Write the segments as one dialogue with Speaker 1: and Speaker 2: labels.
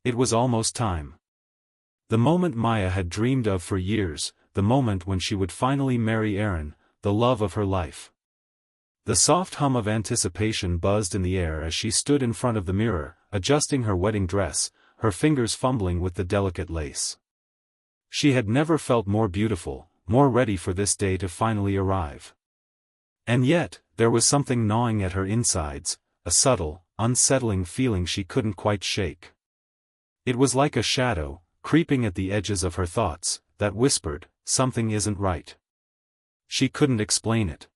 Speaker 1: It was almost time. The moment Maya had dreamed of for years, the moment when she would finally marry Aaron, the love of her life. The soft hum of anticipation buzzed in the air as she stood in front of the mirror, adjusting her wedding dress, her fingers fumbling with the delicate lace. She had never felt more beautiful, more ready for this day to finally arrive. And yet, there was something gnawing at her insides, a subtle, unsettling feeling she couldn't quite shake. It was like a shadow, creeping at the edges of her thoughts, that whispered, "Something isn't right." She couldn't explain it.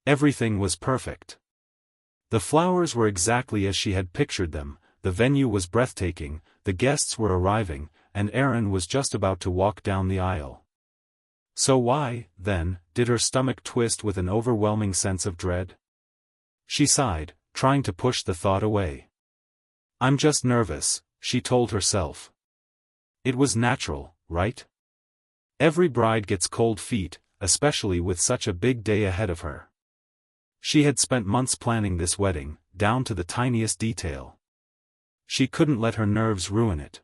Speaker 1: Everything was perfect. The flowers were exactly as she had pictured them, the venue was breathtaking, the guests were arriving, and Aaron was just about to walk down the aisle. So why, then, did her stomach twist with an overwhelming sense of dread? She sighed, trying to push the thought away. "I'm just nervous," she told herself. It was natural, right? Every bride gets cold feet, especially with such a big day ahead of her. She had spent months planning this wedding, down to the tiniest detail. She couldn't let her nerves ruin it.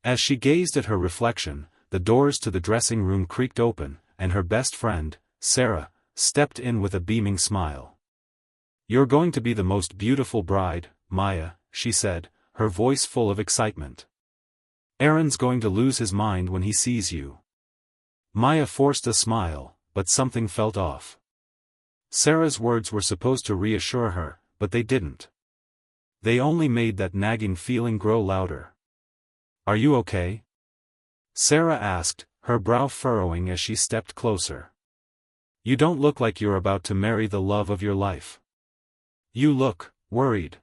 Speaker 1: As she gazed at her reflection, the doors to the dressing room creaked open, and her best friend, Sarah, stepped in with a beaming smile. "You're going to be the most beautiful bride, Maya," she said, her voice full of excitement. "Aaron's going to lose his mind when he sees you." Maya forced a smile, but something felt off. Sarah's words were supposed to reassure her, but they didn't. They only made that nagging feeling grow louder. "Are you okay?" Sarah asked, her brow furrowing as she stepped closer. "You don't look like you're about to marry the love of your life. You look worried."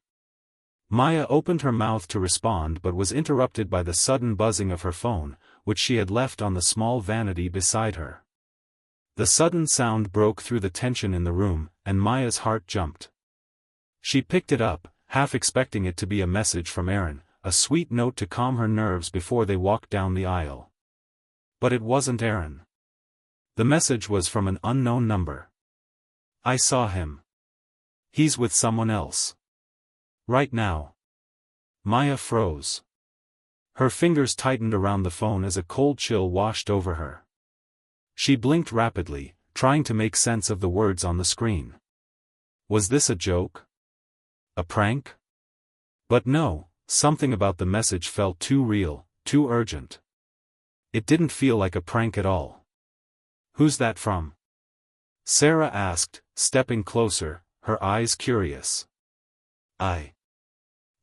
Speaker 1: Maya opened her mouth to respond but was interrupted by the sudden buzzing of her phone, which she had left on the small vanity beside her. The sudden sound broke through the tension in the room, and Maya's heart jumped. She picked it up, half expecting it to be a message from Aaron, a sweet note to calm her nerves before they walked down the aisle. But it wasn't Aaron. The message was from an unknown number. "I saw him. He's with someone else. Right now." Maya froze. Her fingers tightened around the phone as a cold chill washed over her. She blinked rapidly, trying to make sense of the words on the screen. Was this a joke? A prank? But no, something about the message felt too real, too urgent. It didn't feel like a prank at all. "Who's that from?" Sarah asked, stepping closer, her eyes curious.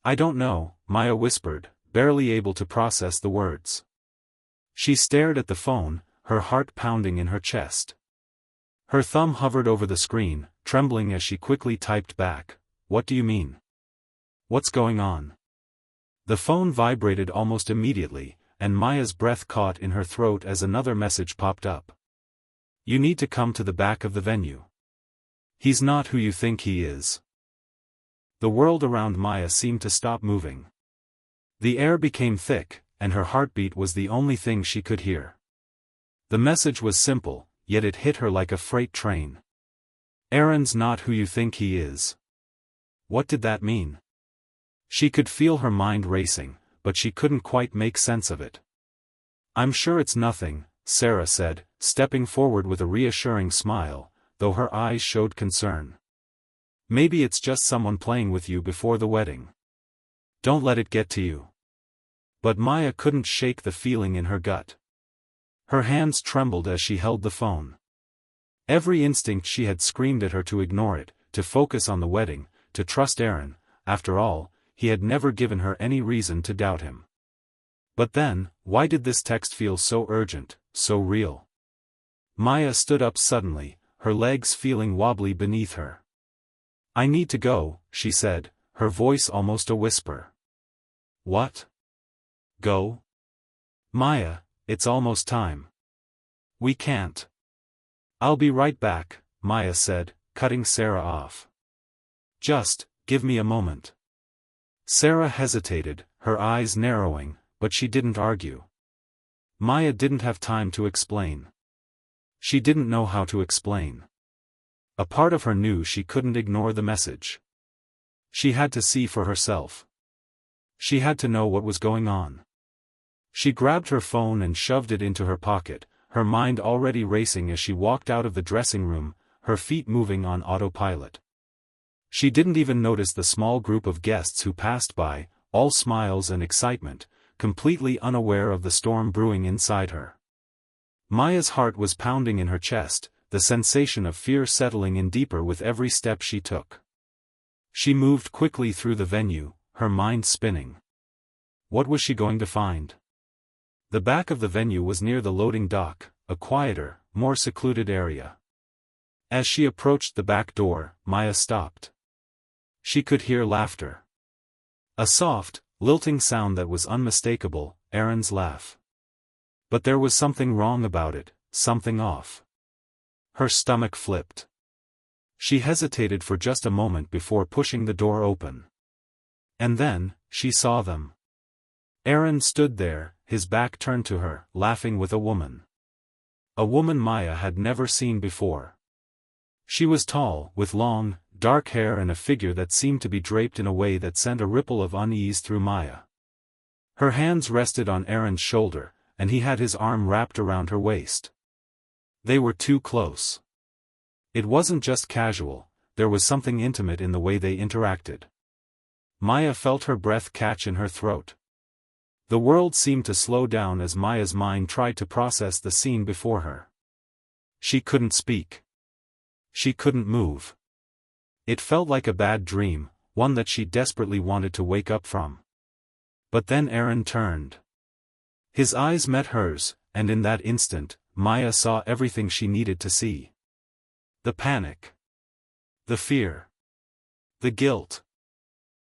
Speaker 1: I don't know," Maya whispered, barely able to process the words. She stared at the phone, her heart pounding in her chest. Her thumb hovered over the screen, trembling as she quickly typed back, "What do you mean? What's going on?" The phone vibrated almost immediately, and Maya's breath caught in her throat as another message popped up. "You need to come to the back of the venue. He's not who you think he is." The world around Maya seemed to stop moving. The air became thick, and her heartbeat was the only thing she could hear. The message was simple, yet it hit her like a freight train. "Aaron's not who you think he is." What did that mean? She could feel her mind racing, but she couldn't quite make sense of it. "I'm sure it's nothing," Sarah said, stepping forward with a reassuring smile, though her eyes showed concern. "Maybe it's just someone playing with you before the wedding. Don't let it get to you." But Maya couldn't shake the feeling in her gut. Her hands trembled as she held the phone. Every instinct she had screamed at her to ignore it, to focus on the wedding, to trust Aaron. After all, he had never given her any reason to doubt him. But then, why did this text feel so urgent, so real? Maya stood up suddenly, her legs feeling wobbly beneath her. "I need to go," she said, her voice almost a whisper. "What? Go? Maya, it's almost time. We can't." "I'll be right back," Maya said, cutting Sarah off. "Just, give me a moment." Sarah hesitated, her eyes narrowing, but she didn't argue. Maya didn't have time to explain. She didn't know how to explain. A part of her knew she couldn't ignore the message. She had to see for herself. She had to know what was going on. She grabbed her phone and shoved it into her pocket, her mind already racing as she walked out of the dressing room, her feet moving on autopilot. She didn't even notice the small group of guests who passed by, all smiles and excitement, completely unaware of the storm brewing inside her. Maya's heart was pounding in her chest, the sensation of fear settling in deeper with every step she took. She moved quickly through the venue, her mind spinning. What was she going to find? The back of the venue was near the loading dock, a quieter, more secluded area. As she approached the back door, Maya stopped. She could hear laughter. A soft, lilting sound that was unmistakable, Aaron's laugh. But there was something wrong about it, something off. Her stomach flipped. She hesitated for just a moment before pushing the door open. And then, she saw them. Aaron stood there, his back turned to her, laughing with a woman. A woman Maya had never seen before. She was tall, with long, dark hair and a figure that seemed to be draped in a way that sent a ripple of unease through Maya. Her hands rested on Aaron's shoulder, and he had his arm wrapped around her waist. They were too close. It wasn't just casual, there was something intimate in the way they interacted. Maya felt her breath catch in her throat. The world seemed to slow down as Maya's mind tried to process the scene before her. She couldn't speak. She couldn't move. It felt like a bad dream, one that she desperately wanted to wake up from. But then Aaron turned. His eyes met hers, and in that instant, Maya saw everything she needed to see. The panic. The fear. The guilt.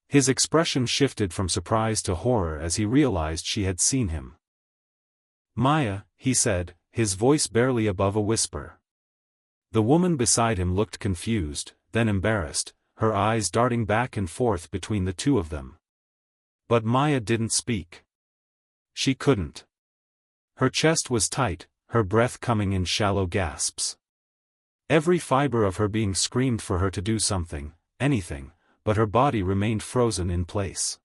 Speaker 1: His expression shifted from surprise to horror as he realized she had seen him. "Maya," he said, his voice barely above a whisper. The woman beside him looked confused, then embarrassed, her eyes darting back and forth between the two of them. But Maya didn't speak. She couldn't. Her chest was tight, her breath coming in shallow gasps. Every fiber of her being screamed for her to do something, anything, but her body remained frozen in place.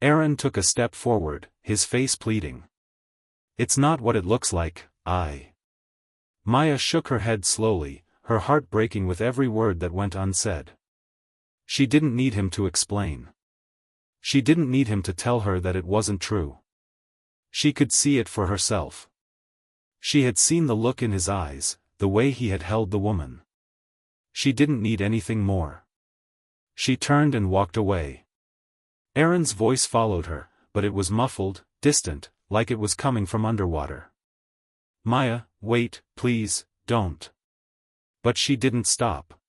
Speaker 1: Aaron took a step forward, his face pleading. "It's not what it looks like, Maya shook her head slowly, her heart breaking with every word that went unsaid. She didn't need him to explain. She didn't need him to tell her that it wasn't true. She could see it for herself. She had seen the look in his eyes, the way he had held the woman. She didn't need anything more. She turned and walked away. Aaron's voice followed her, but it was muffled, distant, like it was coming from underwater. "Maya, wait, please, don't." But she didn't stop.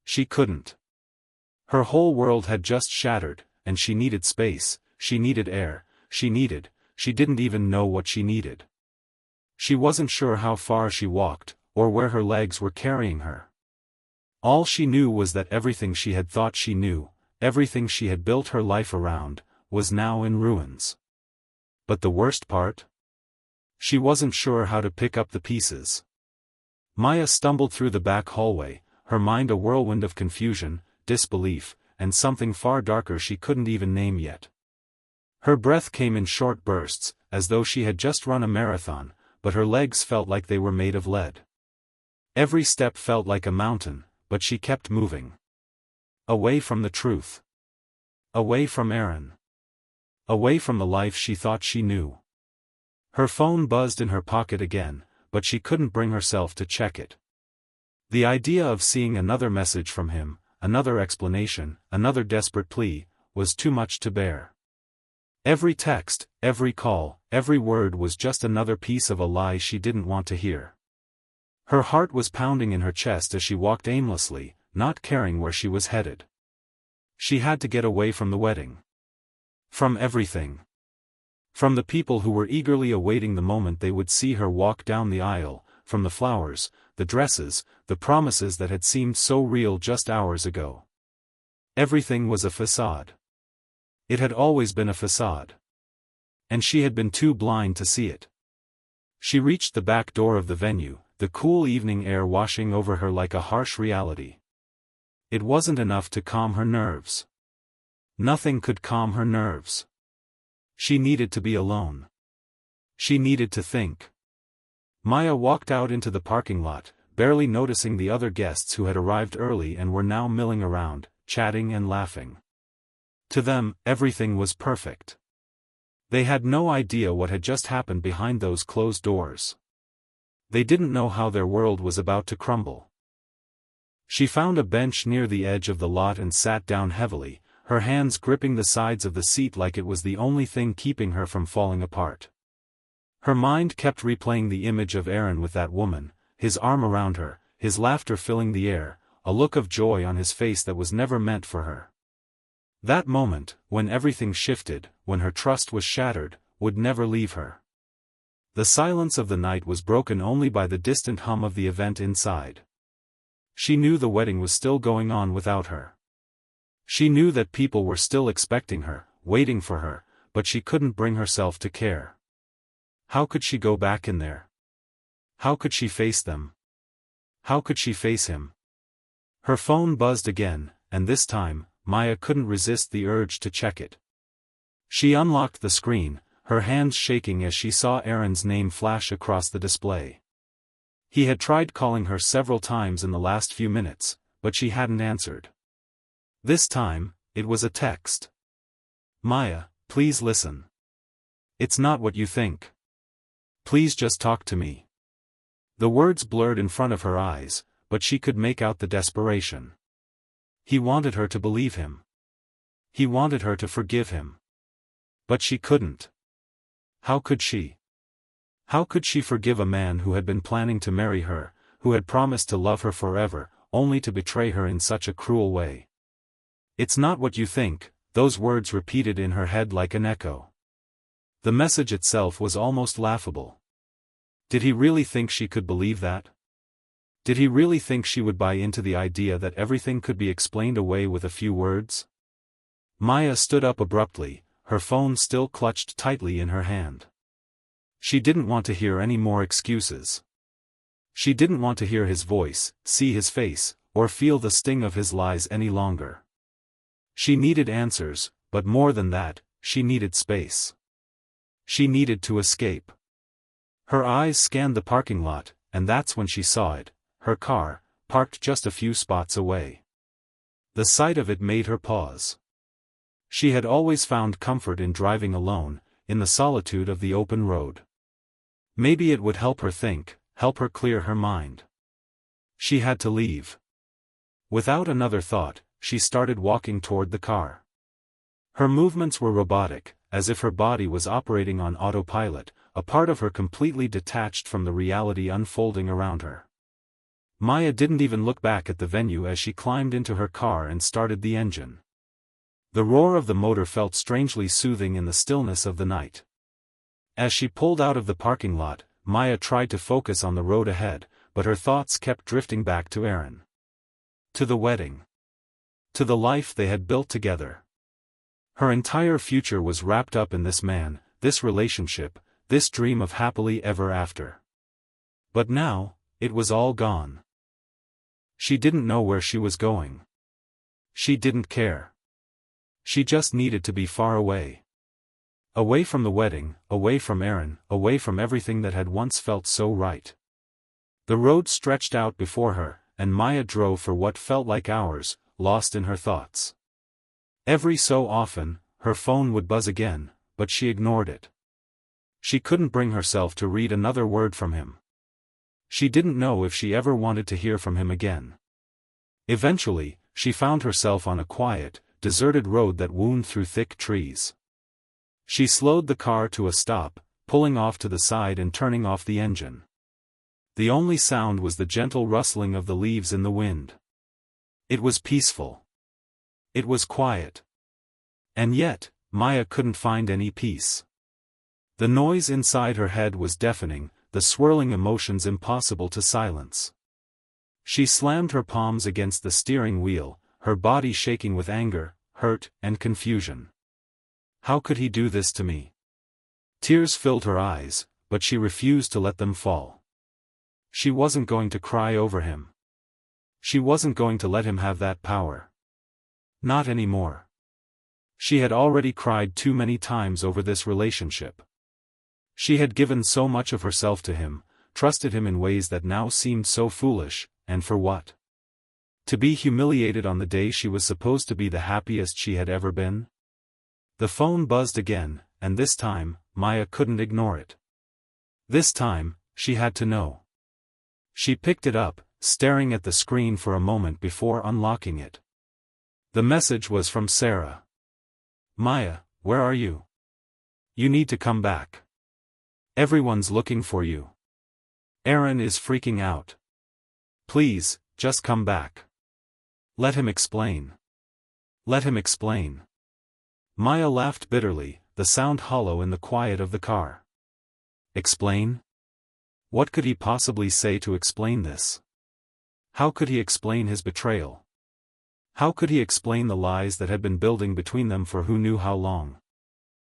Speaker 1: She couldn't. Her whole world had just shattered, and she needed space, she needed air, she didn't even know what she needed. She wasn't sure how far she walked, or where her legs were carrying her. All she knew was that everything she had thought she knew, everything she had built her life around, was now in ruins. But the worst part? She wasn't sure how to pick up the pieces. Maya stumbled through the back hallway, her mind a whirlwind of confusion, disbelief, and something far darker she couldn't even name yet. Her breath came in short bursts, as though she had just run a marathon, but her legs felt like they were made of lead. Every step felt like a mountain, but she kept moving. Away from the truth. Away from Aaron. Away from the life she thought she knew. Her phone buzzed in her pocket again, but she couldn't bring herself to check it. The idea of seeing another message from him, another explanation, another desperate plea, was too much to bear. Every text, every call, every word was just another piece of a lie she didn't want to hear. Her heart was pounding in her chest as she walked aimlessly, not caring where she was headed. She had to get away from the wedding. From everything. From the people who were eagerly awaiting the moment they would see her walk down the aisle, from the flowers, the dresses, the promises that had seemed so real just hours ago. Everything was a facade. It had always been a facade. And she had been too blind to see it. She reached the back door of the venue, the cool evening air washing over her like a harsh reality. It wasn't enough to calm her nerves. Nothing could calm her nerves. She needed to be alone. She needed to think. Maya walked out into the parking lot, barely noticing the other guests who had arrived early and were now milling around, chatting and laughing. To them, everything was perfect. They had no idea what had just happened behind those closed doors. They didn't know how their world was about to crumble. She found a bench near the edge of the lot and sat down heavily, her hands gripping the sides of the seat like it was the only thing keeping her from falling apart. Her mind kept replaying the image of Aaron with that woman, his arm around her, his laughter filling the air, a look of joy on his face that was never meant for her. That moment, when everything shifted, when her trust was shattered, would never leave her. The silence of the night was broken only by the distant hum of the event inside. She knew the wedding was still going on without her. She knew that people were still expecting her, waiting for her, but she couldn't bring herself to care. How could she go back in there? How could she face them? How could she face him? Her phone buzzed again, and this time, Maya couldn't resist the urge to check it. She unlocked the screen, her hands shaking as she saw Aaron's name flash across the display. He had tried calling her several times in the last few minutes, but she hadn't answered. This time, it was a text. "Maya, please listen. It's not what you think. Please just talk to me." The words blurred in front of her eyes, but she could make out the desperation. He wanted her to believe him. He wanted her to forgive him. But she couldn't. How could she? How could she forgive a man who had been planning to marry her, who had promised to love her forever, only to betray her in such a cruel way? "It's not what you think," those words repeated in her head like an echo. The message itself was almost laughable. Did he really think she could believe that? Did he really think she would buy into the idea that everything could be explained away with a few words? Maya stood up abruptly, her phone still clutched tightly in her hand. She didn't want to hear any more excuses. She didn't want to hear his voice, see his face, or feel the sting of his lies any longer. She needed answers, but more than that, she needed space. She needed to escape. Her eyes scanned the parking lot, and that's when she saw it, her car, parked just a few spots away. The sight of it made her pause. She had always found comfort in driving alone, in the solitude of the open road. Maybe it would help her think, help her clear her mind. She had to leave. Without another thought, she started walking toward the car. Her movements were robotic, as if her body was operating on autopilot, a part of her completely detached from the reality unfolding around her. Maya didn't even look back at the venue as she climbed into her car and started the engine. The roar of the motor felt strangely soothing in the stillness of the night. As she pulled out of the parking lot, Maya tried to focus on the road ahead, but her thoughts kept drifting back to Aaron. To the wedding. To the life they had built together. Her entire future was wrapped up in this man, this relationship, this dream of happily ever after. But now, it was all gone. She didn't know where she was going. She didn't care. She just needed to be far away. Away from the wedding, away from Aaron, away from everything that had once felt so right. The road stretched out before her, and Maya drove for what felt like hours, lost in her thoughts. Every so often, her phone would buzz again, but she ignored it. She couldn't bring herself to read another word from him. She didn't know if she ever wanted to hear from him again. Eventually, she found herself on a quiet, deserted road that wound through thick trees. She slowed the car to a stop, pulling off to the side and turning off the engine. The only sound was the gentle rustling of the leaves in the wind. It was peaceful. It was quiet. And yet, Maya couldn't find any peace. The noise inside her head was deafening, the swirling emotions impossible to silence. She slammed her palms against the steering wheel, her body shaking with anger, hurt, and confusion. How could he do this to me? Tears filled her eyes, but she refused to let them fall. She wasn't going to cry over him. She wasn't going to let him have that power. Not anymore. She had already cried too many times over this relationship. She had given so much of herself to him, trusted him in ways that now seemed so foolish, and for what? To be humiliated on the day she was supposed to be the happiest she had ever been? The phone buzzed again, and this time, Maya couldn't ignore it. This time, she had to know. She picked it up, staring at the screen for a moment before unlocking it. The message was from Sarah. "Maya, where are you? You need to come back. Everyone's looking for you. Aaron is freaking out. Please, just come back. Let him explain. Let him explain." Maya laughed bitterly, the sound hollow in the quiet of the car. Explain? What could he possibly say to explain this? How could he explain his betrayal? How could he explain the lies that had been building between them for who knew how long?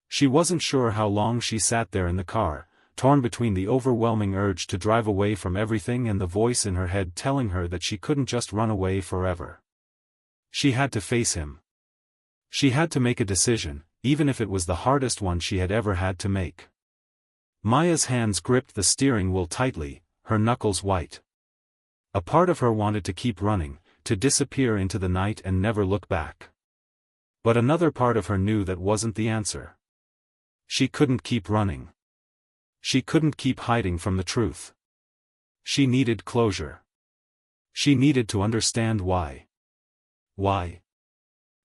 Speaker 1: She wasn't sure how long she sat there in the car, torn between the overwhelming urge to drive away from everything and the voice in her head telling her that she couldn't just run away forever. She had to face him. She had to make a decision, even if it was the hardest one she had ever had to make. Maya's hands gripped the steering wheel tightly, her knuckles white. A part of her wanted to keep running, to disappear into the night and never look back. But another part of her knew that wasn't the answer. She couldn't keep running. She couldn't keep hiding from the truth. She needed closure. She needed to understand why. Why?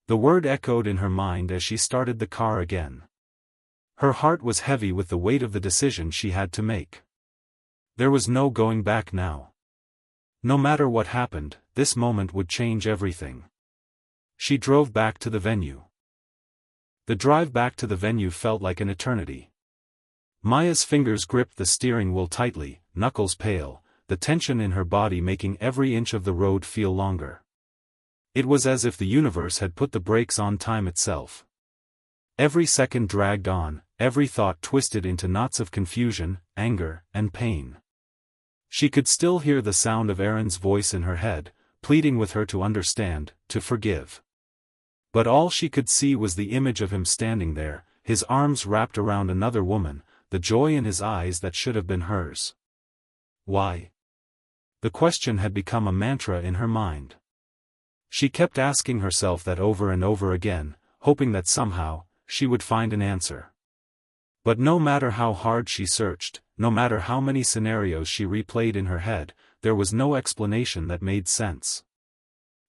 Speaker 1: The word echoed in her mind as she started the car again. Her heart was heavy with the weight of the decision she had to make. There was no going back now. No matter what happened, this moment would change everything. She drove back to the venue. The drive back to the venue felt like an eternity. Maya's fingers gripped the steering wheel tightly, knuckles pale, the tension in her body making every inch of the road feel longer. It was as if the universe had put the brakes on time itself. Every second dragged on, every thought twisted into knots of confusion, anger, and pain. She could still hear the sound of Aaron's voice in her head, pleading with her to understand, to forgive. But all she could see was the image of him standing there, his arms wrapped around another woman, the joy in his eyes that should have been hers. Why? The question had become a mantra in her mind. She kept asking herself that over and over again, hoping that somehow, she would find an answer. But no matter how hard she searched, no matter how many scenarios she replayed in her head, there was no explanation that made sense.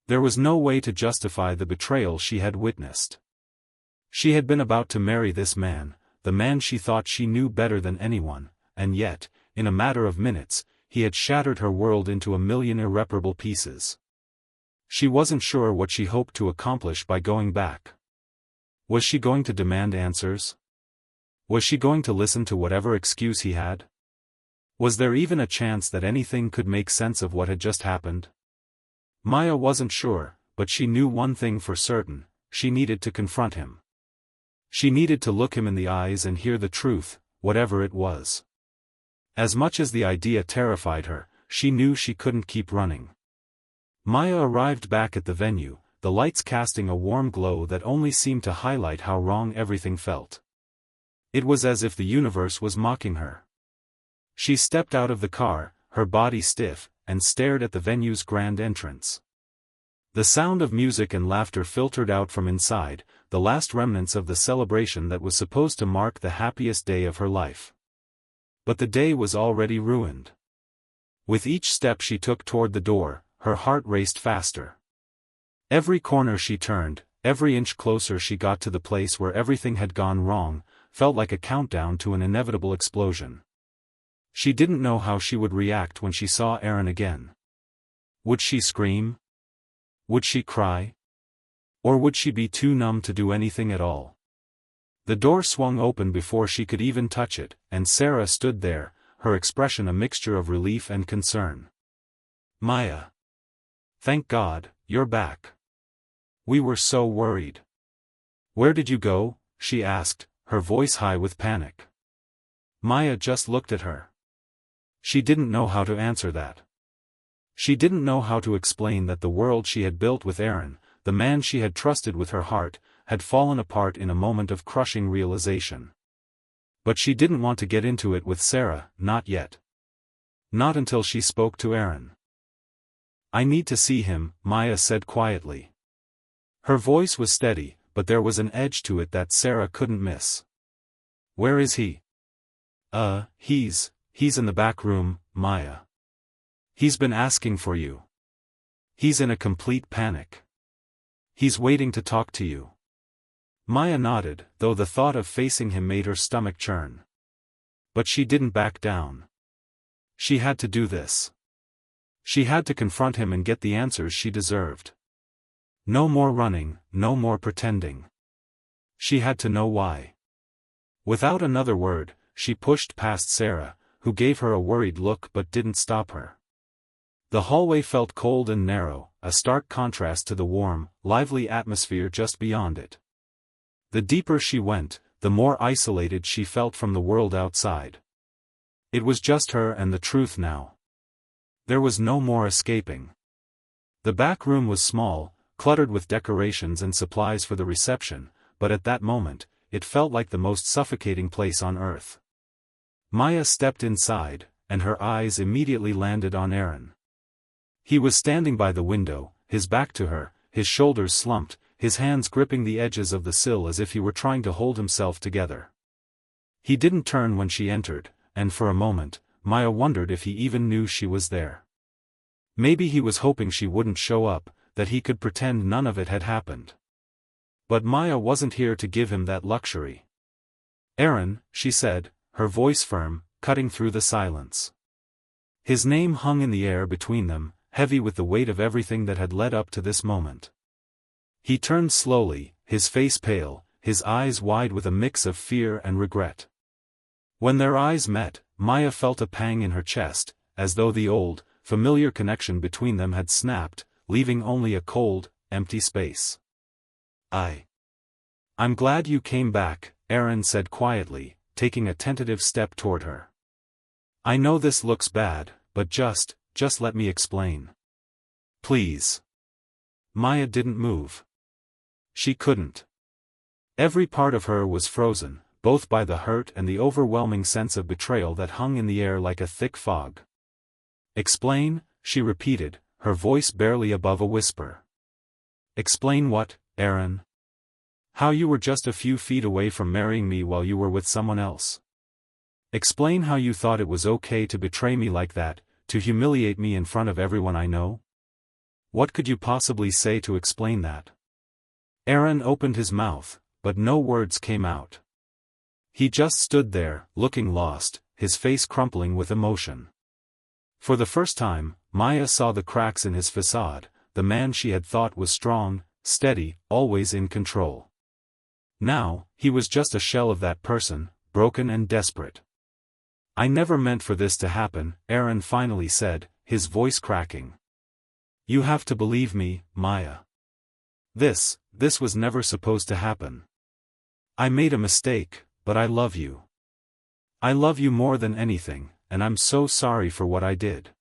Speaker 1: There was no way to justify the betrayal she had witnessed. She had been about to marry this man, the man she thought she knew better than anyone, and yet, in a matter of minutes, he had shattered her world into a million irreparable pieces. She wasn't sure what she hoped to accomplish by going back. Was she going to demand answers? Was she going to listen to whatever excuse he had? Was there even a chance that anything could make sense of what had just happened? Maya wasn't sure, but she knew one thing for certain: she needed to confront him. She needed to look him in the eyes and hear the truth, whatever it was. As much as the idea terrified her, she knew she couldn't keep running. Maya arrived back at the venue, the lights casting a warm glow that only seemed to highlight how wrong everything felt. It was as if the universe was mocking her. She stepped out of the car, her body stiff, and stared at the venue's grand entrance. The sound of music and laughter filtered out from inside, the last remnants of the celebration that was supposed to mark the happiest day of her life. But the day was already ruined. With each step she took toward the door, her heart raced faster. Every corner she turned, every inch closer she got to the place where everything had gone wrong, felt like a countdown to an inevitable explosion. She didn't know how she would react when she saw Aaron again. Would she scream? Would she cry? Or would she be too numb to do anything at all? The door swung open before she could even touch it, and Sarah stood there, her expression a mixture of relief and concern. "Maya. Thank God, you're back. We were so worried." "Where did you go?" she asked, her voice high with panic. Maya just looked at her. She didn't know how to answer that. She didn't know how to explain that the world she had built with Aaron, the man she had trusted with her heart, had fallen apart in a moment of crushing realization. But she didn't want to get into it with Sarah, not yet. Not until she spoke to Aaron. "I need to see him," Maya said quietly. Her voice was steady, but there was an edge to it that Sarah couldn't miss. "Where is he?" He's in the back room, Maya. He's been asking for you. He's in a complete panic. He's waiting to talk to you." Maya nodded, though the thought of facing him made her stomach churn. But she didn't back down. She had to do this. She had to confront him and get the answers she deserved. No more running, no more pretending. She had to know why. Without another word, she pushed past Sarah, who gave her a worried look but didn't stop her. The hallway felt cold and narrow, a stark contrast to the warm, lively atmosphere just beyond it. The deeper she went, the more isolated she felt from the world outside. It was just her and the truth now. There was no more escaping. The back room was small, cluttered with decorations and supplies for the reception, but at that moment, it felt like the most suffocating place on earth. Maya stepped inside, and her eyes immediately landed on Aaron. He was standing by the window, his back to her, his shoulders slumped, his hands gripping the edges of the sill as if he were trying to hold himself together. He didn't turn when she entered, and for a moment, Maya wondered if he even knew she was there. Maybe he was hoping she wouldn't show up, that he could pretend none of it had happened. But Maya wasn't here to give him that luxury. "Aaron," she said, her voice firm, cutting through the silence. His name hung in the air between them, heavy with the weight of everything that had led up to this moment. He turned slowly, his face pale, his eyes wide with a mix of fear and regret. When their eyes met, Maya felt a pang in her chest, as though the old, familiar connection between them had snapped, leaving only a cold, empty space. "I'm glad you came back," Aaron said quietly, taking a tentative step toward her. "I know this looks bad, but just let me explain. Please." Maya didn't move. She couldn't. Every part of her was frozen, both by the hurt and the overwhelming sense of betrayal that hung in the air like a thick fog. "Explain," she repeated, her voice barely above a whisper. "Explain what, Aaron? How you were just a few feet away from marrying me while you were with someone else. Explain how you thought it was okay to betray me like that, to humiliate me in front of everyone I know? What could you possibly say to explain that?" Aaron opened his mouth, but no words came out. He just stood there, looking lost, his face crumpling with emotion. For the first time, Maya saw the cracks in his facade, the man she had thought was strong, steady, always in control. Now, he was just a shell of that person, broken and desperate. "I never meant for this to happen," Aaron finally said, his voice cracking. "You have to believe me, Maya. This was never supposed to happen. I made a mistake, but I love you. I love you more than anything, and I'm so sorry for what I did."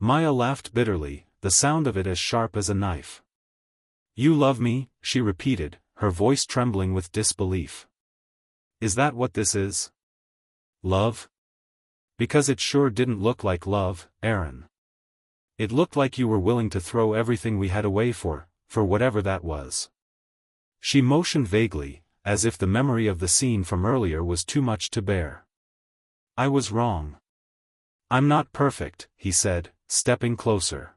Speaker 1: Maya laughed bitterly, the sound of it as sharp as a knife. "You love me?" she repeated, her voice trembling with disbelief. "Is that what this is? Love? Because it sure didn't look like love, Aaron. It looked like you were willing to throw everything we had away for whatever that was." She motioned vaguely, as if the memory of the scene from earlier was too much to bear. "I was wrong. I'm not perfect," he said, stepping closer.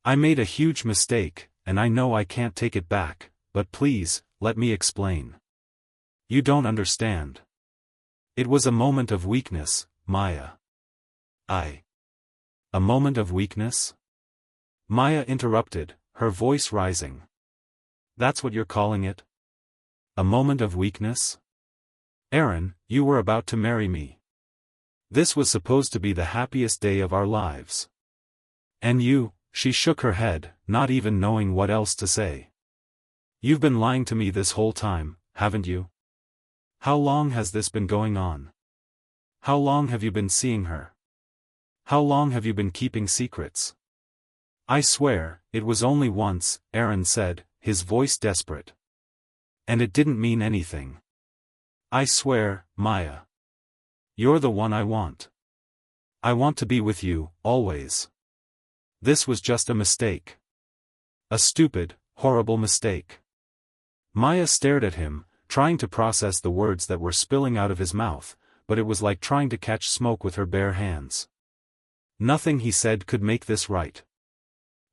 Speaker 1: "I made a huge mistake, and I know I can't take it back, but please, let me explain. You don't understand. It was a moment of weakness, Maya." "A moment of weakness?" Maya interrupted, her voice rising. "That's what you're calling it? A moment of weakness? Aaron, you were about to marry me. This was supposed to be the happiest day of our lives. And you," she shook her head, not even knowing what else to say. "You've been lying to me this whole time, haven't you? How long has this been going on? How long have you been seeing her? How long have you been keeping secrets?" "I swear, it was only once," Aaron said, his voice desperate. And it didn't mean anything. I swear, Maya. You're the one I want. I want to be with you, always. This was just a mistake. A stupid, horrible mistake. Maya stared at him, trying to process the words that were spilling out of his mouth, but it was like trying to catch smoke with her bare hands. Nothing he said could make this right.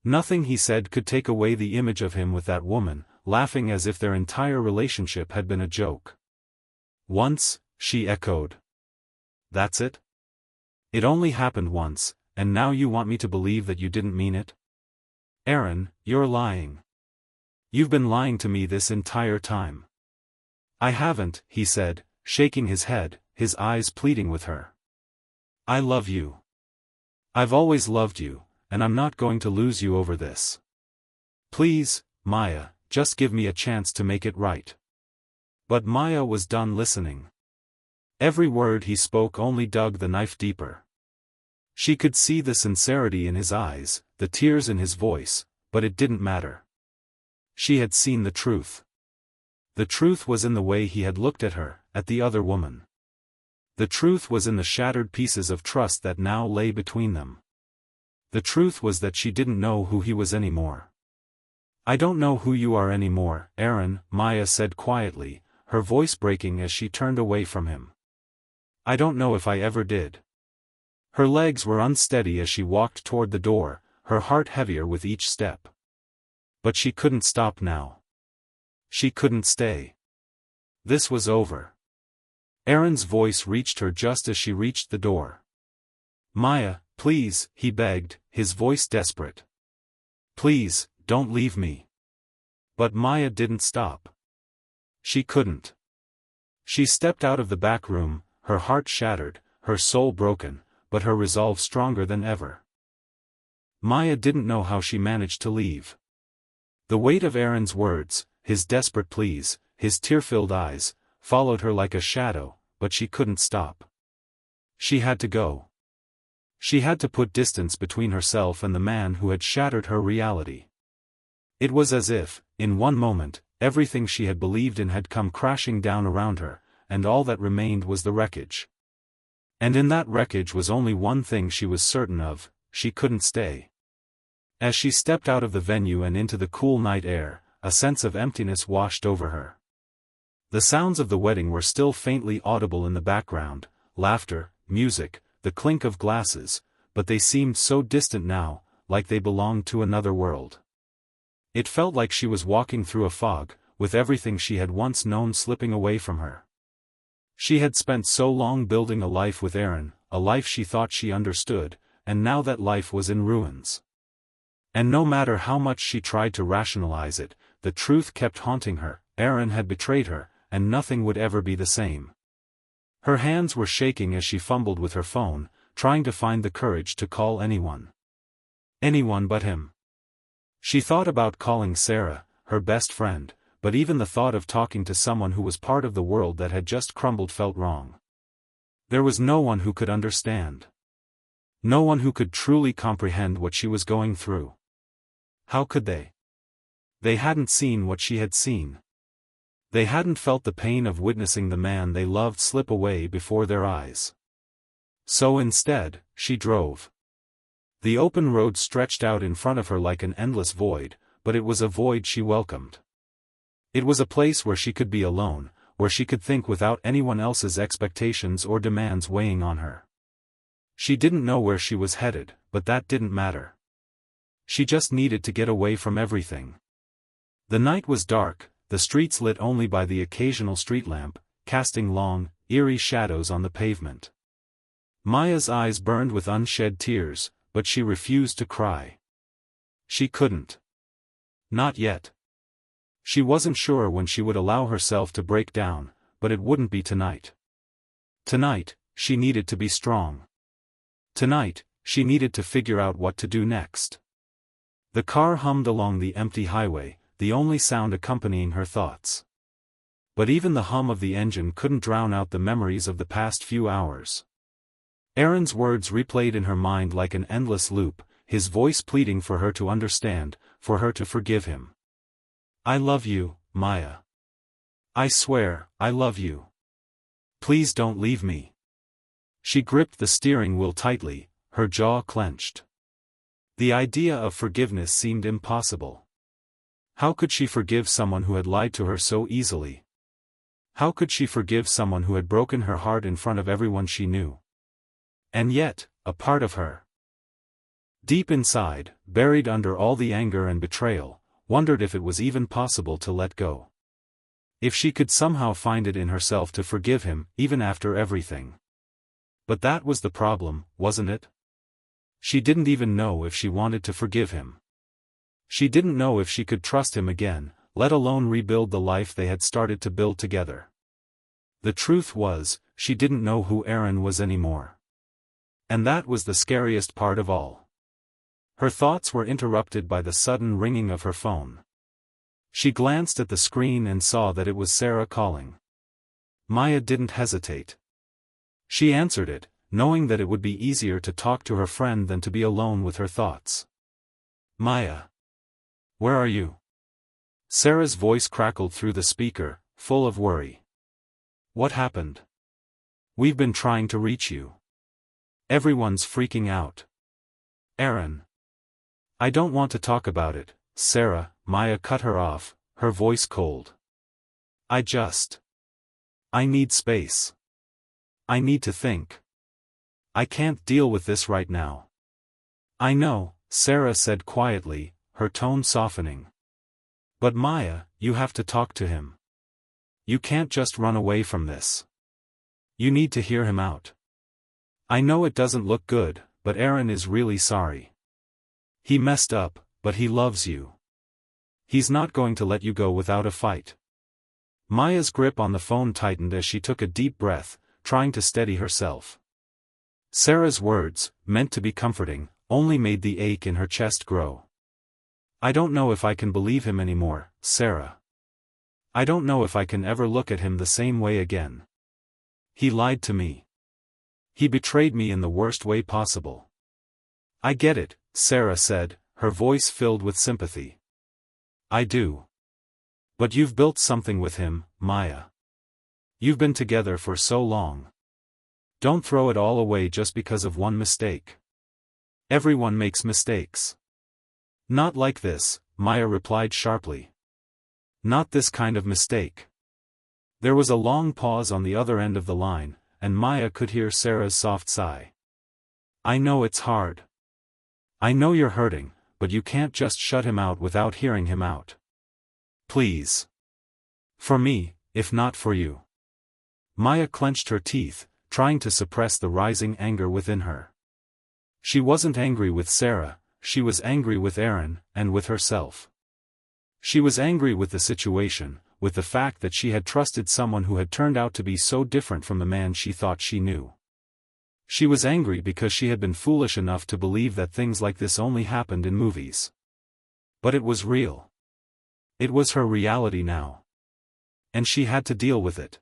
Speaker 1: Nothing he said could take away the image of him with that woman, laughing as if their entire relationship had been a joke. Once, she echoed. That's it? It only happened once, and now you want me to believe that you didn't mean it? Aaron, you're lying. You've been lying to me this entire time. I haven't, he said, shaking his head, his eyes pleading with her. I love you. I've always loved you, and I'm not going to lose you over this. Please, Maya, just give me a chance to make it right. But Maya was done listening. Every word he spoke only dug the knife deeper. She could see the sincerity in his eyes, the tears in his voice, but it didn't matter. She had seen the truth. The truth was in the way he had looked at her, at the other woman. The truth was in the shattered pieces of trust that now lay between them. The truth was that she didn't know who he was anymore. I don't know who you are anymore, Aaron, Maya said quietly, her voice breaking as she turned away from him. I don't know if I ever did. Her legs were unsteady as she walked toward the door, her heart heavier with each step. But she couldn't stop now. She couldn't stay. This was over. Aaron's voice reached her just as she reached the door. Maya, please, he begged, his voice desperate. Please, don't leave me. But Maya didn't stop. She couldn't. She stepped out of the back room, her heart shattered, her soul broken, but her resolve stronger than ever. Maya didn't know how she managed to leave. The weight of Aaron's words, his desperate pleas, his tear-filled eyes, followed her like a shadow, but she couldn't stop. She had to go. She had to put distance between herself and the man who had shattered her reality. It was as if, in one moment, everything she had believed in had come crashing down around her, and all that remained was the wreckage. And in that wreckage was only one thing she was certain of: she couldn't stay. As she stepped out of the venue and into the cool night air, a sense of emptiness washed over her. The sounds of the wedding were still faintly audible in the background, laughter, music, the clink of glasses, but they seemed so distant now, like they belonged to another world. It felt like she was walking through a fog, with everything she had once known slipping away from her. She had spent so long building a life with Aaron, a life she thought she understood, and now that life was in ruins. And no matter how much she tried to rationalize it, the truth kept haunting her: Aaron had betrayed her, and nothing would ever be the same. Her hands were shaking as she fumbled with her phone, trying to find the courage to call anyone. Anyone but him. She thought about calling Sarah, her best friend, but even the thought of talking to someone who was part of the world that had just crumbled felt wrong. There was no one who could understand. No one who could truly comprehend what she was going through. How could they? They hadn't seen what she had seen. They hadn't felt the pain of witnessing the man they loved slip away before their eyes. So instead, she drove. The open road stretched out in front of her like an endless void, but it was a void she welcomed. It was a place where she could be alone, where she could think without anyone else's expectations or demands weighing on her. She didn't know where she was headed, but that didn't matter. She just needed to get away from everything. The night was dark, the streets lit only by the occasional street lamp, casting long, eerie shadows on the pavement. Maya's eyes burned with unshed tears, but she refused to cry. She couldn't. Not yet. She wasn't sure when she would allow herself to break down, but it wouldn't be tonight. Tonight, she needed to be strong. Tonight, she needed to figure out what to do next. The car hummed along the empty highway, the only sound accompanying her thoughts. But even the hum of the engine couldn't drown out the memories of the past few hours. Aaron's words replayed in her mind like an endless loop, his voice pleading for her to understand, for her to forgive him. I love you, Maya. I swear, I love you. Please don't leave me. She gripped the steering wheel tightly, her jaw clenched. The idea of forgiveness seemed impossible. How could she forgive someone who had lied to her so easily? How could she forgive someone who had broken her heart in front of everyone she knew? And yet, a part of her, deep inside, buried under all the anger and betrayal, wondered if it was even possible to let go. If she could somehow find it in herself to forgive him, even after everything. But that was the problem, wasn't it? She didn't even know if she wanted to forgive him. She didn't know if she could trust him again, let alone rebuild the life they had started to build together. The truth was, she didn't know who Aaron was anymore. And that was the scariest part of all. Her thoughts were interrupted by the sudden ringing of her phone. She glanced at the screen and saw that it was Sarah calling. Maya didn't hesitate. She answered it, knowing that it would be easier to talk to her friend than to be alone with her thoughts. Maya. Where are you? Sarah's voice crackled through the speaker, full of worry. What happened? We've been trying to reach you. Everyone's freaking out. Aaron. I don't want to talk about it, Sarah. Maya cut her off, her voice cold. I need space. I need to think. I can't deal with this right now. I know, Sarah said quietly, her tone softening. But Maya, you have to talk to him. You can't just run away from this. You need to hear him out. I know it doesn't look good, but Aaron is really sorry. He messed up, but he loves you. He's not going to let you go without a fight. Maya's grip on the phone tightened as she took a deep breath, trying to steady herself. Sarah's words, meant to be comforting, only made the ache in her chest grow. I don't know if I can believe him anymore, Sarah. I don't know if I can ever look at him the same way again. He lied to me. He betrayed me in the worst way possible. I get it, Sarah said, her voice filled with sympathy. I do. But you've built something with him, Maya. You've been together for so long. Don't throw it all away just because of one mistake. Everyone makes mistakes. Not like this, Maya replied sharply. Not this kind of mistake. There was a long pause on the other end of the line, and Maya could hear Sarah's soft sigh. I know it's hard. I know you're hurting, but you can't just shut him out without hearing him out. Please. For me, if not for you. Maya clenched her teeth, trying to suppress the rising anger within her. She wasn't angry with Sarah, she was angry with Aaron, and with herself. She was angry with the situation, with the fact that she had trusted someone who had turned out to be so different from the man she thought she knew. She was angry because she had been foolish enough to believe that things like this only happened in movies. But it was real. It was her reality now. And she had to deal with it.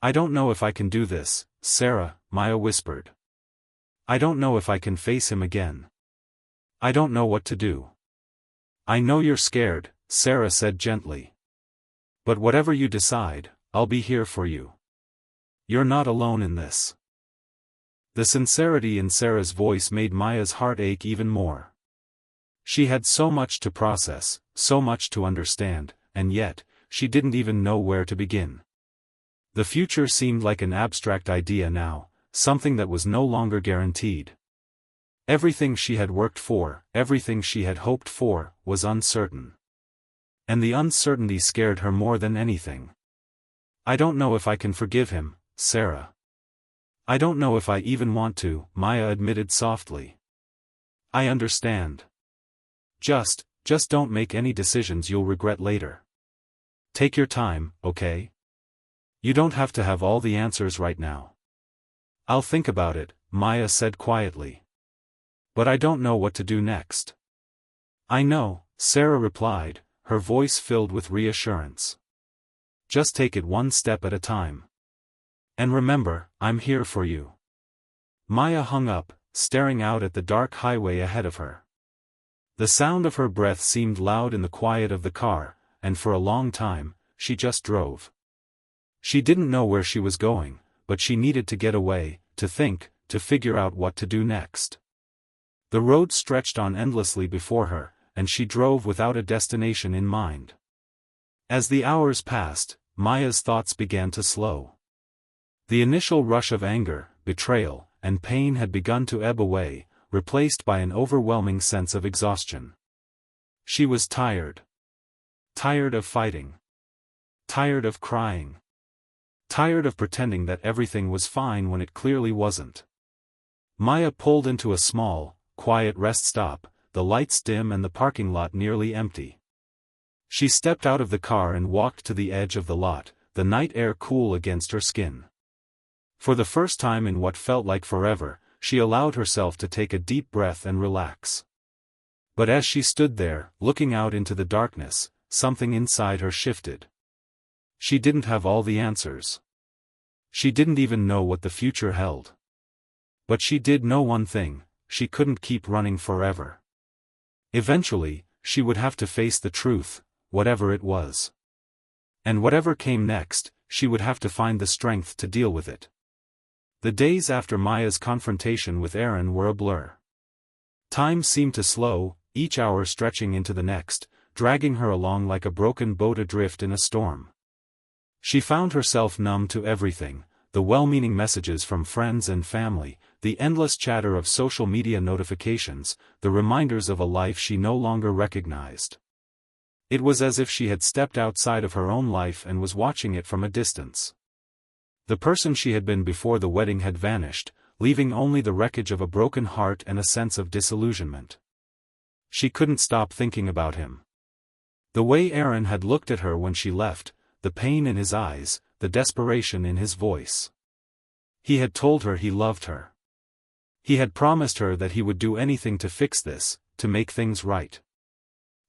Speaker 1: I don't know if I can do this, Sarah, Maya whispered. I don't know if I can face him again. I don't know what to do. I know you're scared, Sarah said gently. But whatever you decide, I'll be here for you. You're not alone in this. The sincerity in Sarah's voice made Maya's heart ache even more. She had so much to process, so much to understand, and yet, she didn't even know where to begin. The future seemed like an abstract idea now, something that was no longer guaranteed. Everything she had worked for, everything she had hoped for, was uncertain. And the uncertainty scared her more than anything. I don't know if I can forgive him, Sarah. I don't know if I even want to, Maya admitted softly. I understand. Just don't make any decisions you'll regret later. Take your time, okay? You don't have to have all the answers right now. I'll think about it, Maya said quietly. But I don't know what to do next. I know, Sarah replied, her voice filled with reassurance. Just take it one step at a time. And remember, I'm here for you. Maya hung up, staring out at the dark highway ahead of her. The sound of her breath seemed loud in the quiet of the car, and for a long time, she just drove. She didn't know where she was going, but she needed to get away, to think, to figure out what to do next. The road stretched on endlessly before her, and she drove without a destination in mind. As the hours passed, Maya's thoughts began to slow. The initial rush of anger, betrayal, and pain had begun to ebb away, replaced by an overwhelming sense of exhaustion. She was tired. Tired of fighting. Tired of crying. Tired of pretending that everything was fine when it clearly wasn't. Maya pulled into a small, quiet rest stop, the lights dim and the parking lot nearly empty. She stepped out of the car and walked to the edge of the lot, the night air cool against her skin. For the first time in what felt like forever, she allowed herself to take a deep breath and relax. But as she stood there, looking out into the darkness, something inside her shifted. She didn't have all the answers. She didn't even know what the future held. But she did know one thing: she couldn't keep running forever. Eventually, she would have to face the truth, whatever it was. And whatever came next, she would have to find the strength to deal with it. The days after Maya's confrontation with Aaron were a blur. Time seemed to slow, each hour stretching into the next, dragging her along like a broken boat adrift in a storm. She found herself numb to everything: the well-meaning messages from friends and family, the endless chatter of social media notifications, the reminders of a life she no longer recognized. It was as if she had stepped outside of her own life and was watching it from a distance. The person she had been before the wedding had vanished, leaving only the wreckage of a broken heart and a sense of disillusionment. She couldn't stop thinking about him. The way Aaron had looked at her when she left, the pain in his eyes, the desperation in his voice. He had told her he loved her. He had promised her that he would do anything to fix this, to make things right.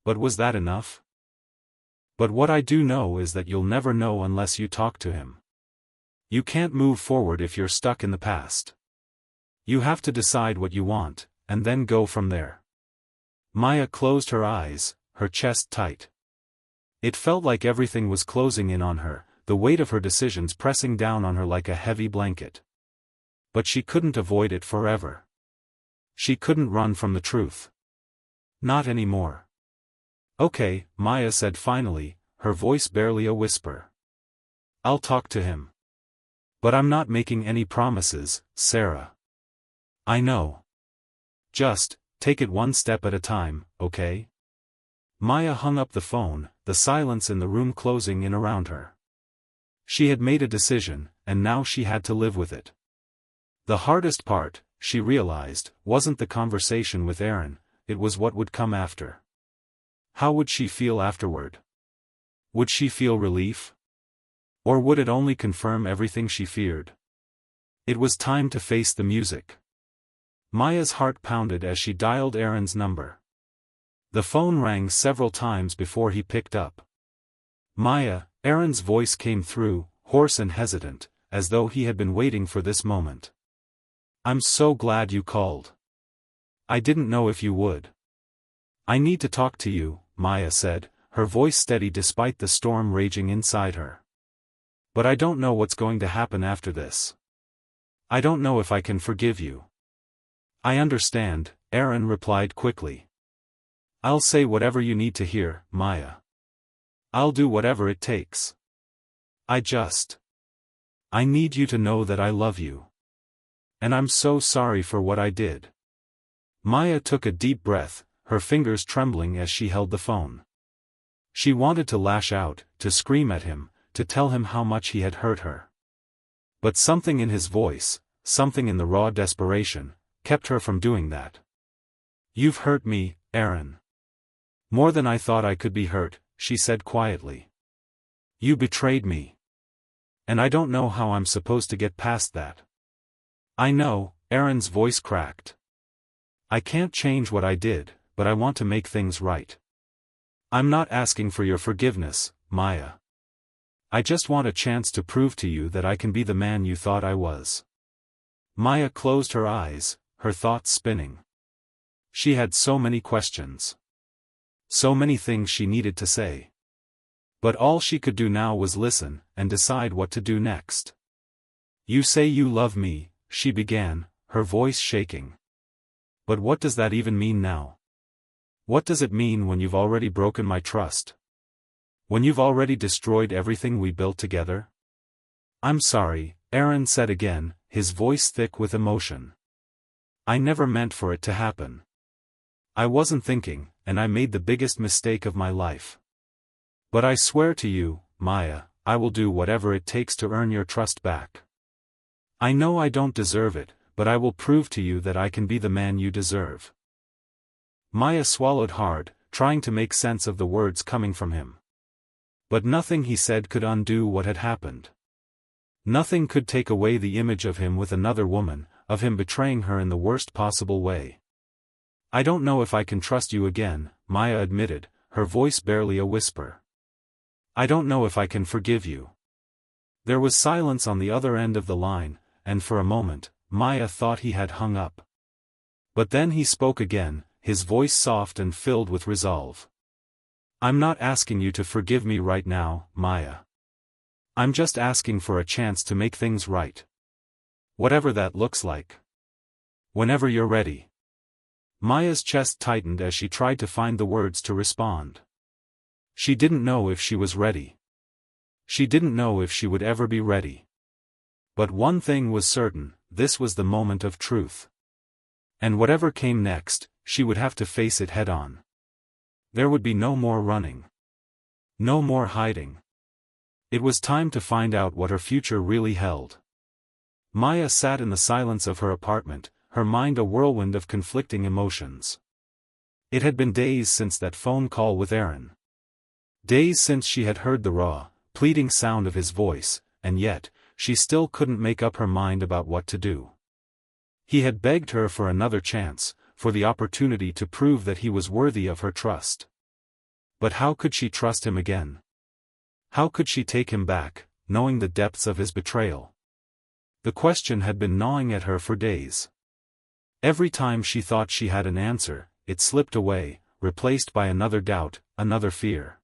Speaker 1: But was that enough? But what I do know is that you'll never know unless you talk to him. You can't move forward if you're stuck in the past. You have to decide what you want, and then go from there. Maya closed her eyes, her chest tight. It felt like everything was closing in on her, the weight of her decisions pressing down on her like a heavy blanket. But she couldn't avoid it forever. She couldn't run from the truth. Not anymore. Okay, Maya said finally, her voice barely a whisper. I'll talk to him. But I'm not making any promises, Sarah. I know. Just, take it one step at a time, okay? Maya hung up the phone, the silence in the room closing in around her. She had made a decision, and now she had to live with it. The hardest part, she realized, wasn't the conversation with Aaron, it was what would come after. How would she feel afterward? Would she feel relief? Or would it only confirm everything she feared? It was time to face the music. Maya's heart pounded as she dialed Aaron's number. The phone rang several times before he picked up. Maya, Aaron's voice came through, hoarse and hesitant, as though he had been waiting for this moment. I'm so glad you called. I didn't know if you would. I need to talk to you, Maya said, her voice steady despite the storm raging inside her. But I don't know what's going to happen after this. I don't know if I can forgive you. I understand, Aaron replied quickly. I'll say whatever you need to hear, Maya. I'll do whatever it takes. I need you to know that I love you. And I'm so sorry for what I did. Maya took a deep breath, her fingers trembling as she held the phone. She wanted to lash out, to scream at him, to tell him how much he had hurt her. But something in his voice, something in the raw desperation, kept her from doing that. You've hurt me, Aaron. More than I thought I could be hurt, she said quietly. You betrayed me. And I don't know how I'm supposed to get past that. I know, Aaron's voice cracked. I can't change what I did, but I want to make things right. I'm not asking for your forgiveness, Maya. I just want a chance to prove to you that I can be the man you thought I was. Maya closed her eyes, her thoughts spinning. She had so many questions. So many things she needed to say. But all she could do now was listen, and decide what to do next. "You say you love me," she began, her voice shaking. "But what does that even mean now? What does it mean when you've already broken my trust? When you've already destroyed everything we built together?" "I'm sorry," Aaron said again, his voice thick with emotion. "I never meant for it to happen. I wasn't thinking, and I made the biggest mistake of my life. But I swear to you, Maya, I will do whatever it takes to earn your trust back. I know I don't deserve it, but I will prove to you that I can be the man you deserve." Maya swallowed hard, trying to make sense of the words coming from him. But nothing he said could undo what had happened. Nothing could take away the image of him with another woman, of him betraying her in the worst possible way. "I don't know if I can trust you again," Maya admitted, her voice barely a whisper. "I don't know if I can forgive you." There was silence on the other end of the line, and for a moment, Maya thought he had hung up. But then he spoke again, his voice soft and filled with resolve. "I'm not asking you to forgive me right now, Maya. I'm just asking for a chance to make things right. Whatever that looks like. Whenever you're ready." Maya's chest tightened as she tried to find the words to respond. She didn't know if she was ready. She didn't know if she would ever be ready. But one thing was certain, this was the moment of truth. And whatever came next, she would have to face it head-on. There would be no more running. No more hiding. It was time to find out what her future really held. Maya sat in the silence of her apartment, her mind a whirlwind of conflicting emotions. It had been days since that phone call with Aaron. Days since she had heard the raw, pleading sound of his voice, and yet, she still couldn't make up her mind about what to do. He had begged her for another chance, for the opportunity to prove that he was worthy of her trust. But how could she trust him again? How could she take him back, knowing the depths of his betrayal? The question had been gnawing at her for days. Every time she thought she had an answer, it slipped away, replaced by another doubt, another fear.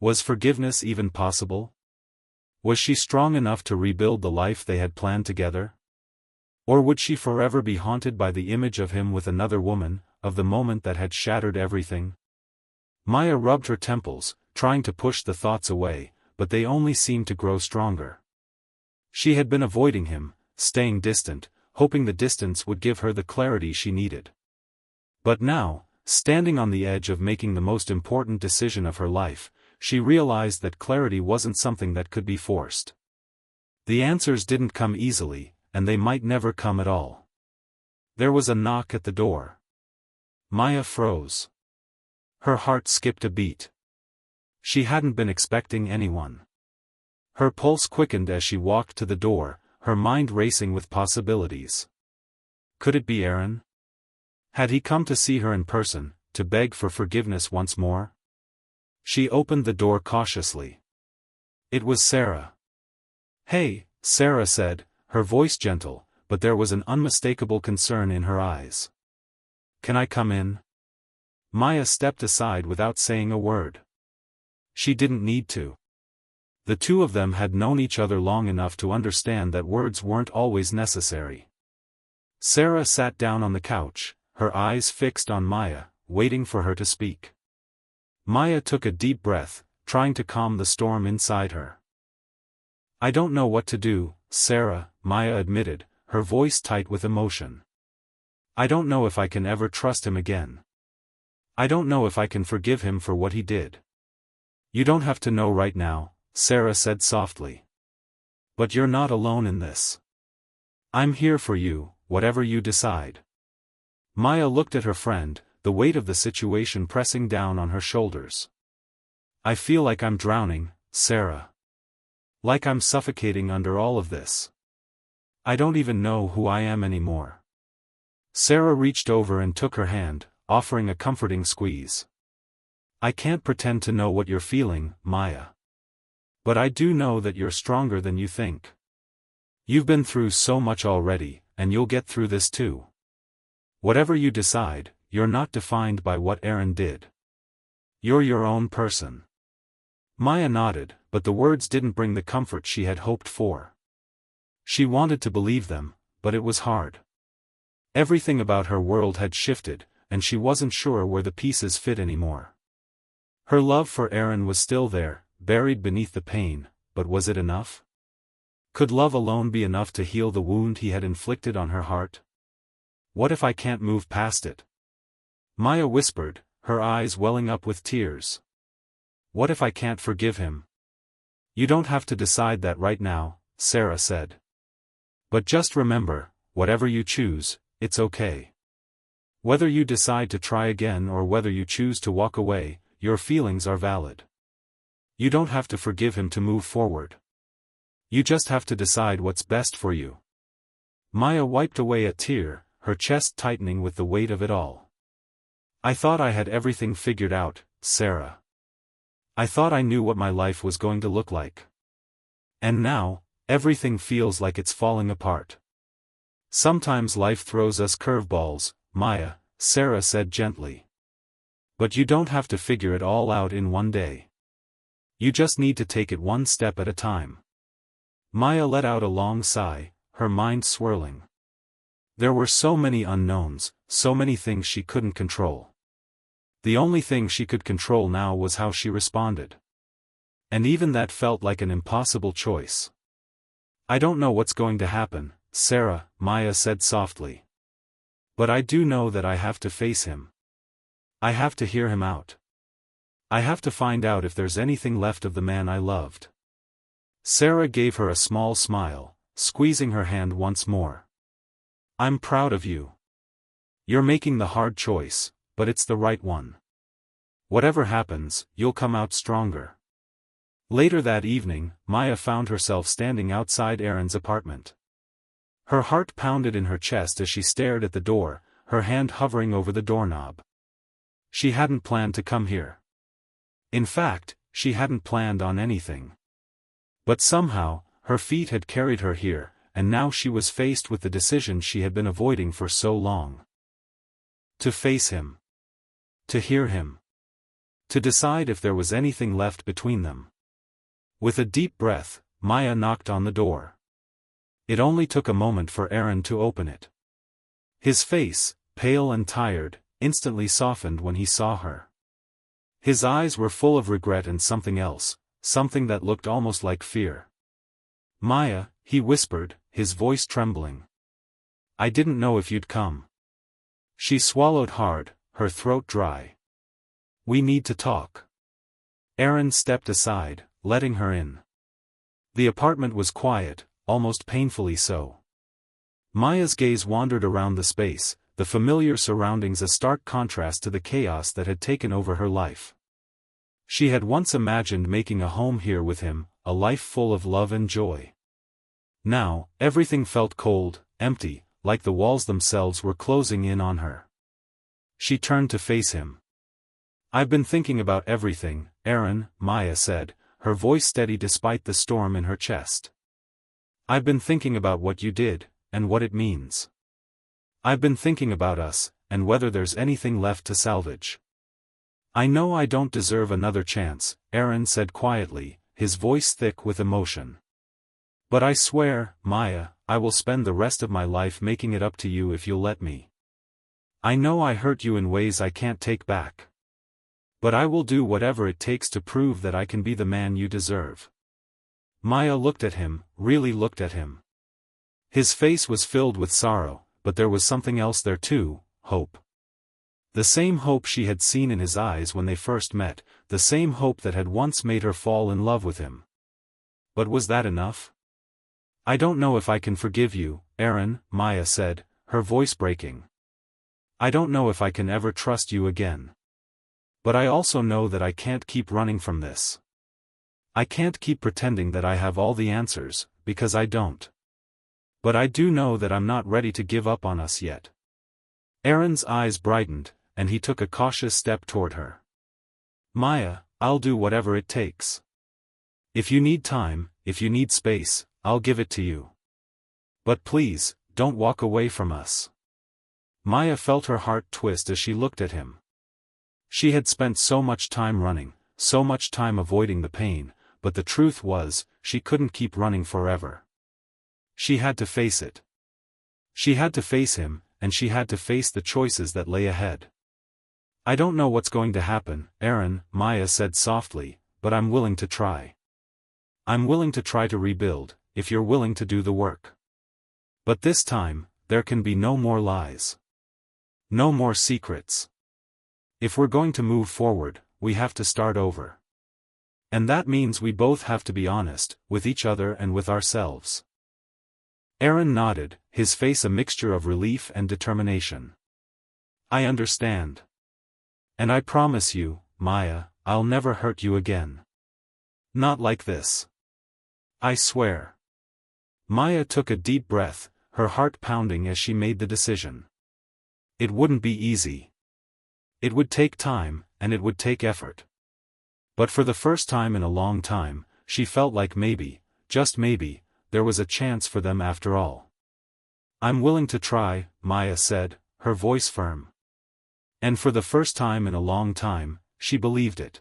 Speaker 1: Was forgiveness even possible? Was she strong enough to rebuild the life they had planned together? Or would she forever be haunted by the image of him with another woman, of the moment that had shattered everything? Maya rubbed her temples, trying to push the thoughts away, but they only seemed to grow stronger. She had been avoiding him, staying distant, hoping the distance would give her the clarity she needed. But now, standing on the edge of making the most important decision of her life, she realized that clarity wasn't something that could be forced. The answers didn't come easily, and they might never come at all. There was a knock at the door. Maya froze. Her heart skipped a beat. She hadn't been expecting anyone. Her pulse quickened as she walked to the door, her mind racing with possibilities. Could it be Aaron? Had he come to see her in person, to beg for forgiveness once more? She opened the door cautiously. It was Sarah. "Hey," Sarah said, her voice gentle, but there was an unmistakable concern in her eyes. "Can I come in?" Maya stepped aside without saying a word. She didn't need to. The two of them had known each other long enough to understand that words weren't always necessary. Sarah sat down on the couch, her eyes fixed on Maya, waiting for her to speak. Maya took a deep breath, trying to calm the storm inside her. "I don't know what to do, Sarah," Maya admitted, her voice tight with emotion. "I don't know if I can ever trust him again. I don't know if I can forgive him for what he did." "You don't have to know right now," Sarah said softly. "But you're not alone in this. I'm here for you, whatever you decide." Maya looked at her friend, the weight of the situation pressing down on her shoulders. "I feel like I'm drowning, Sarah. Like I'm suffocating under all of this. I don't even know who I am anymore." Sarah reached over and took her hand, offering a comforting squeeze. "I can't pretend to know what you're feeling, Maya. But I do know that you're stronger than you think. You've been through so much already, and you'll get through this too. Whatever you decide, you're not defined by what Aaron did. You're your own person. Maya nodded, but the words didn't bring the comfort she had hoped for. She wanted to believe them, but it was hard. Everything about her world had shifted, and she wasn't sure where the pieces fit anymore. Her love for Aaron was still there, buried beneath the pain, but was it enough? Could love alone be enough to heal the wound he had inflicted on her heart? What if I can't move past it? Maya whispered, her eyes welling up with tears. What if I can't forgive him? You don't have to decide that right now, Sarah said. But just remember, whatever you choose, it's okay. Whether you decide to try again or whether you choose to walk away, your feelings are valid. You don't have to forgive him to move forward. You just have to decide what's best for you. Maya wiped away a tear, her chest tightening with the weight of it all. I thought I had everything figured out, Sarah. I thought I knew what my life was going to look like. And now, everything feels like it's falling apart. Sometimes life throws us curveballs, Maya, Sarah said gently. But you don't have to figure it all out in one day. You just need to take it one step at a time. Maya let out a long sigh, her mind swirling. There were so many unknowns, so many things she couldn't control. The only thing she could control now was how she responded. And even that felt like an impossible choice. I don't know what's going to happen, Sarah, Maya said softly. But I do know that I have to face him. I have to hear him out. I have to find out if there's anything left of the man I loved. Sarah gave her a small smile, squeezing her hand once more. I'm proud of you. You're making the hard choice, but it's the right one. Whatever happens, you'll come out stronger. Later that evening, Maya found herself standing outside Aaron's apartment. Her heart pounded in her chest as she stared at the door, her hand hovering over the doorknob. She hadn't planned to come here. In fact, she hadn't planned on anything. But somehow, her feet had carried her here, and now she was faced with the decision she had been avoiding for so long. To face him. To hear him. To decide if there was anything left between them. With a deep breath, Maya knocked on the door. It only took a moment for Aaron to open it. His face, pale and tired, instantly softened when he saw her. His eyes were full of regret and something else, something that looked almost like fear. Maya, he whispered, his voice trembling. I didn't know if you'd come. She swallowed hard, her throat dry. We need to talk. Aaron stepped aside, letting her in. The apartment was quiet, almost painfully so. Maya's gaze wandered around the space, the familiar surroundings a stark contrast to the chaos that had taken over her life. She had once imagined making a home here with him, a life full of love and joy. Now, everything felt cold, empty, like the walls themselves were closing in on her. She turned to face him. I've been thinking about everything, Aaron, Maya said, her voice steady despite the storm in her chest. I've been thinking about what you did, and what it means. I've been thinking about us, and whether there's anything left to salvage. I know I don't deserve another chance, Aaron said quietly, his voice thick with emotion. But I swear, Maya, I will spend the rest of my life making it up to you if you'll let me. I know I hurt you in ways I can't take back. But I will do whatever it takes to prove that I can be the man you deserve. Maya looked at him, really looked at him. His face was filled with sorrow, but there was something else there too, hope. The same hope she had seen in his eyes when they first met, the same hope that had once made her fall in love with him. But was that enough? I don't know if I can forgive you, Aaron, Maya said, her voice breaking. I don't know if I can ever trust you again. But I also know that I can't keep running from this. I can't keep pretending that I have all the answers, because I don't. But I do know that I'm not ready to give up on us yet. Aaron's eyes brightened, and he took a cautious step toward her. Maya, I'll do whatever it takes. If you need time, if you need space, I'll give it to you. But please, don't walk away from us. Maya felt her heart twist as she looked at him. She had spent so much time running, so much time avoiding the pain, but the truth was, she couldn't keep running forever. She had to face it. She had to face him, and she had to face the choices that lay ahead. "I don't know what's going to happen, Aaron," Maya said softly, "but I'm willing to try. I'm willing to try to rebuild, if you're willing to do the work. But this time, there can be no more lies. No more secrets. If we're going to move forward, we have to start over. And that means we both have to be honest, with each other and with ourselves." Aaron nodded, his face a mixture of relief and determination. "I understand. And I promise you, Maya, I'll never hurt you again. Not like this. I swear." Maya took a deep breath, her heart pounding as she made the decision. It wouldn't be easy. It would take time, and it would take effort. But for the first time in a long time, she felt like maybe, just maybe, there was a chance for them after all. "I'm willing to try," Maya said, her voice firm. And for the first time in a long time, she believed it.